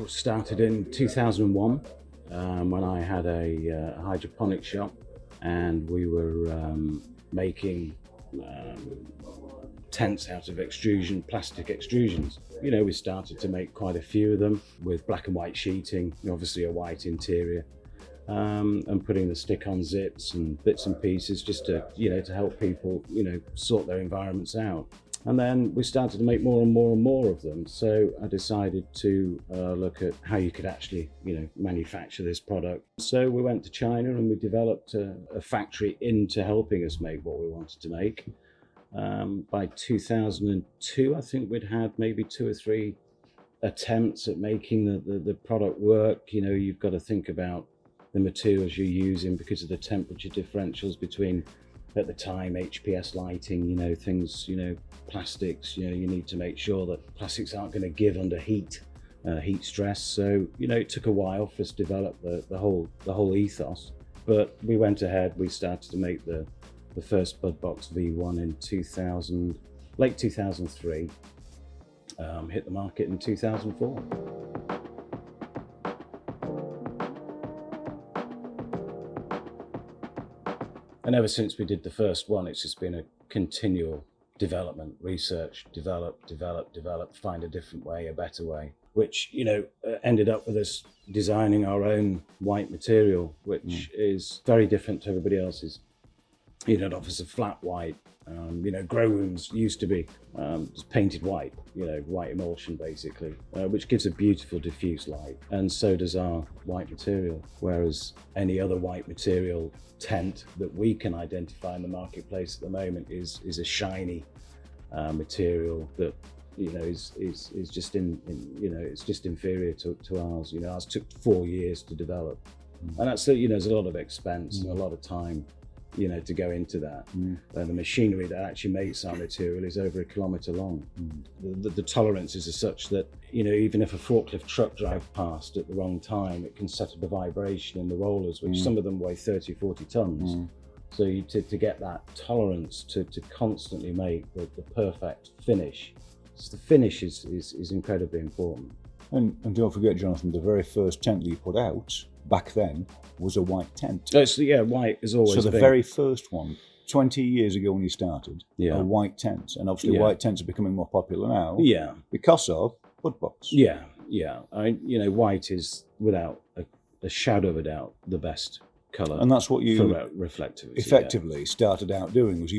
started in 2001 when I had a hydroponic shop, and we were making tents out of plastic extrusions. You know, we started to make quite a few of them with black and white sheeting, obviously a white interior, and putting the stick-on zips and bits and pieces just to, to help people, sort their environments out. And then we started to make more and more and more of them. So I decided to look at how you could actually, manufacture this product. So we went to China and we developed a factory into helping us make what we wanted to make. By 2002, I think we'd had maybe 2 or 3 attempts at making the product work. You've got to think about the materials you're using because of the temperature differentials between, at the time, HPS lighting, things, plastics, you need to make sure that plastics aren't going to give under heat stress. So, it took a while for us to develop the whole ethos, but we went ahead, we started to make the first BudBox V1 in late 2003, hit the market in 2004. And ever since we did the first one, it's just been a continual development, research, develop, find a different way, a better way, which, ended up with us designing our own white material, which is very different to everybody else's. It offers a flat white. Grow rooms used to be just painted white, white emulsion basically, which gives a beautiful diffuse light. And so does our white material. Whereas any other white material tent that we can identify in the marketplace at the moment is a shiny material that, is just it's just inferior to ours. Ours took 4 years to develop, and that's there's a lot of expense and a lot of time. To go into that. The machinery that actually makes our material is over 1 kilometre long. The tolerances are such that, even if a forklift truck drives past at the wrong time, it can set up a vibration in the rollers, which some of them weigh 30, 40 tons. So to get that tolerance to constantly make the perfect finish. So the finish is incredibly important. And don't forget, Jonathan, the very first tent that you put out back then was a white tent. White is always. So the very first one, 20 years ago when you started, a white tent, and obviously white tents are becoming more popular now. Yeah. Because of BudBox. Yeah. White is without a shadow of a doubt the best colour. And that's what you for reflectivity, effectively started out doing. Was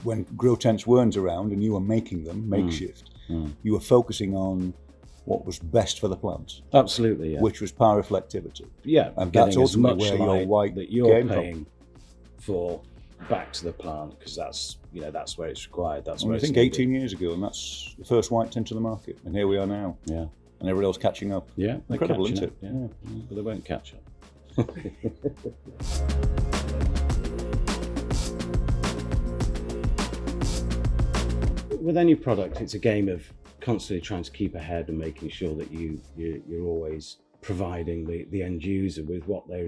when grow tents weren't around and you were making them makeshift, you were focusing on what was best for the plants. Absolutely, yeah. Which was pyroreflectivity. Yeah, and that's ultimately where your white that you're paying for back to the plant, because that's where it's required. That's where I think 18 years ago, and that's the first white tent to the market, and here we are now. Yeah, and everybody else catching up. Yeah, incredible, isn't it? Yeah, but they won't catch up. With any product, it's a game of constantly trying to keep ahead and making sure that you're always providing the end user with what they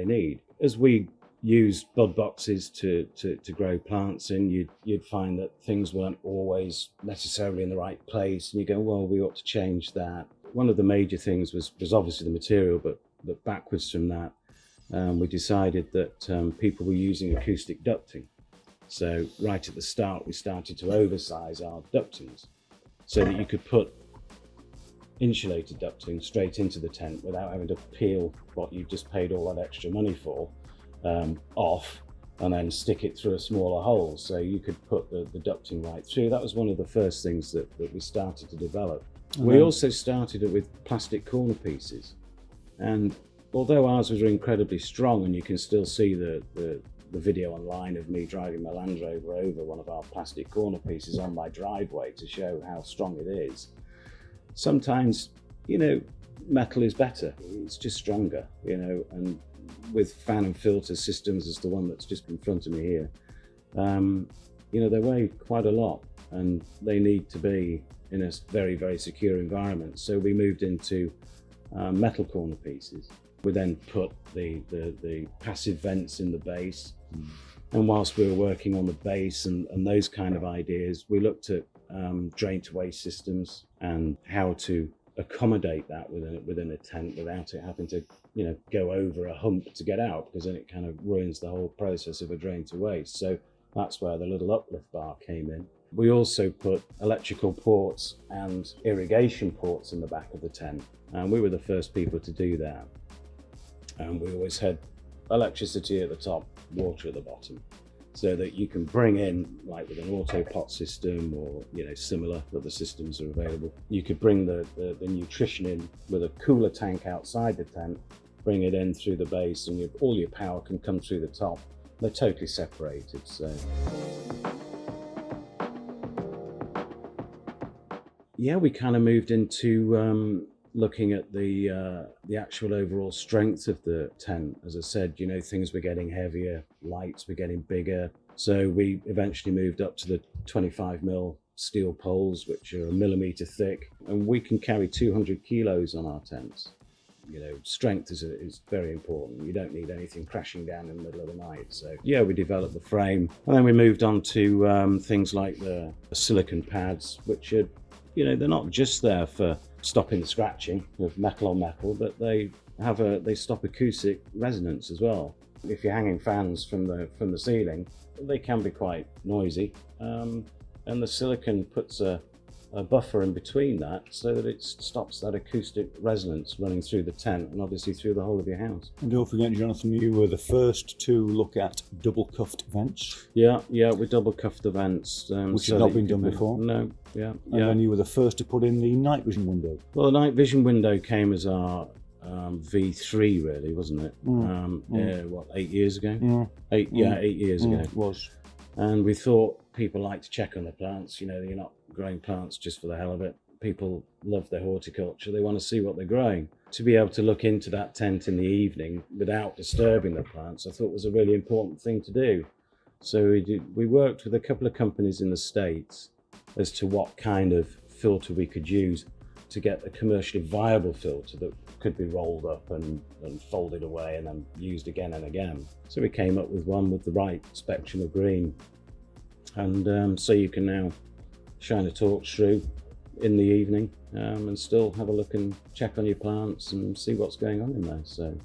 need. As we used BudBoxes to grow plants in, you'd find that things weren't always necessarily in the right place, and you go, well, we ought to change that. One of the major things was obviously the material, but backwards from that, we decided that people were using acoustic ducting. So right at the start, we started to oversize our ductings so that you could put insulated ducting straight into the tent without having to peel what you've just paid all that extra money for off and then stick it through a smaller hole, so you could put the ducting right through. That was one of the first things that we started to develop. We also started it with plastic corner pieces, and although ours was incredibly strong, and you can still see the video online of me driving my Land Rover over one of our plastic corner pieces on my driveway to show how strong it is. Sometimes, metal is better. It's just stronger, and with fan and filter systems as the one that's just in front of me here, they weigh quite a lot and they need to be in a very, very secure environment. So we moved into metal corner pieces. We then put the passive vents in the base. And whilst we were working on the base and those kind of ideas, we looked at drain to waste systems and how to accommodate that within a tent without it having to, go over a hump to get out, because then it kind of ruins the whole process of a drain to waste. So that's where the little uplift bar came in. We also put electrical ports and irrigation ports in the back of the tent, and we were the first people to do that. And we always had electricity at the top, water at the bottom, so that you can bring in, like with an auto pot system or similar other systems are available. You could bring the nutrition in with a cooler tank outside the tent, bring it in through the base, and all your power can come through the top. They're totally separated. So yeah, we kind of moved into looking at the actual overall strength of the tent. As I said, things were getting heavier, lights were getting bigger. So we eventually moved up to the 25mm steel poles, which are 1mm thick, and we can carry 200 kilos on our tents. Strength is very important. You don't need anything crashing down in the middle of the night. So yeah, we developed the frame, and then we moved on to things like the silicon pads, which are, they're not just there for stopping the scratching of metal on metal, but they stop acoustic resonance as well. If you're hanging fans from the ceiling, they can be quite noisy, and the silicon puts a buffer in between that, so that it stops that acoustic resonance running through the tent and obviously through the whole of your house. And don't forget, Jonathan, you were the first to look at double cuffed vents. Yeah, with double cuffed vents, which had not been done before. No, yeah. And then you were the first to put in the night vision window. Well, the night vision window came as our V3, really, wasn't it? Yeah, 8 years ago? 8 years ago. It was. And we thought people like to check on the plants. You're not growing plants just for the hell of it. People love their horticulture. They want to see what they're growing. To be able to look into that tent in the evening without disturbing the plants, I thought was a really important thing to do. So we worked with a couple of companies in the States as to what kind of filter we could use to get a commercially viable filter that could be rolled up and folded away and then used again and again. So we came up with one with the right spectrum of green. And so you can now shine a torch through in the evening and still have a look and check on your plants and see what's going on in there. So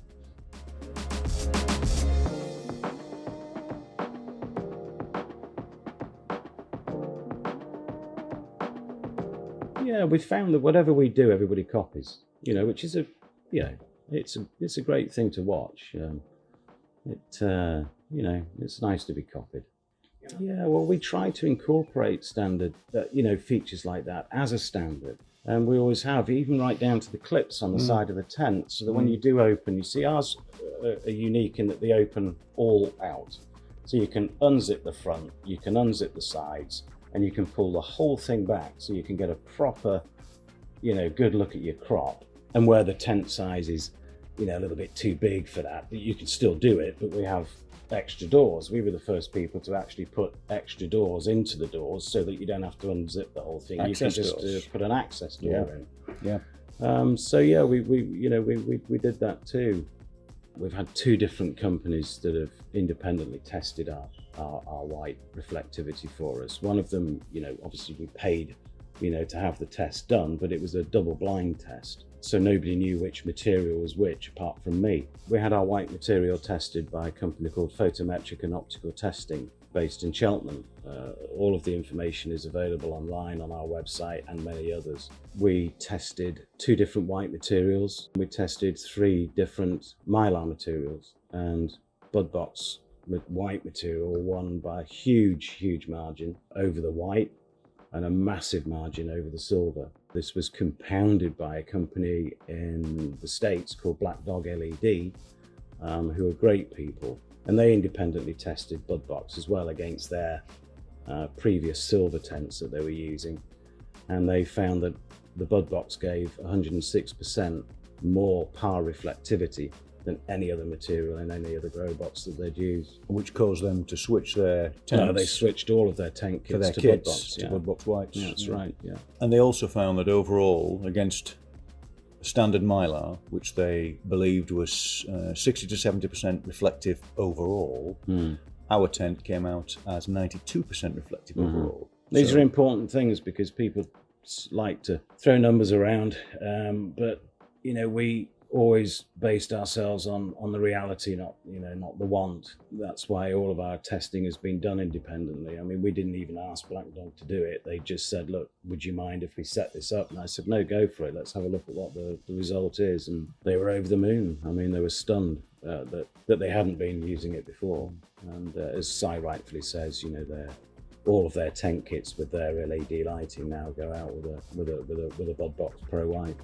yeah, we found that whatever we do, everybody copies, which is it's a great thing to watch. It's nice to be copied. Yeah, well, we try to incorporate standard, features like that as a standard. And we always have, even right down to the clips on the side of the tent, so that when you do open, you see ours are unique in that they open all out. So you can unzip the front, you can unzip the sides, and you can pull the whole thing back, so you can get a proper, good look at your crop. And where the tent size is, a little bit too big for that, but you can still do it, but we have extra doors. We were the first people to actually put extra doors into the doors, so that you don't have to unzip the whole thing. Access you can just put an access door in. Yeah. So yeah, we did that too. We've had 2 different companies that have independently tested our white reflectivity for us. One of them, obviously we paid, to have the test done, but it was a double blind test. So nobody knew which material was which apart from me. We had our white material tested by a company called Photometric and Optical Testing, based in Cheltenham. All of the information is available online on our website and many others. We tested 2 different white materials. We tested 3 different mylar materials, and BudBox with white material won by a huge margin over the white and a massive margin over the silver. This was compounded by a company in the States called Black Dog LED, who are great people. And they independently tested BudBox as well against their previous silver tents that they were using. And they found that the BudBox gave 106% more par reflectivity than any other material in any other grow box that they'd used. Which caused them to switch their tents. No, they switched all of their tent kits to BudBox. To BudBox whites. Yeah, that's right, yeah. And they also found that overall, against standard mylar, which they believed was 60 to 70% reflective overall, our tent came out as 92% reflective overall. These are important things, because people like to throw numbers around, but we always based ourselves on the reality, not the want. That's why all of our testing has been done independently. I mean, we didn't even ask Black Dog to do it. They just said, look, would you mind if we set this up? And I said, no, go for it. Let's have a look at what the result is. And they were over the moon. I mean, they were stunned that they hadn't been using it before. And as Si rightfully says, all of their tent kits with their LED lighting now go out with a BudBox Pro White.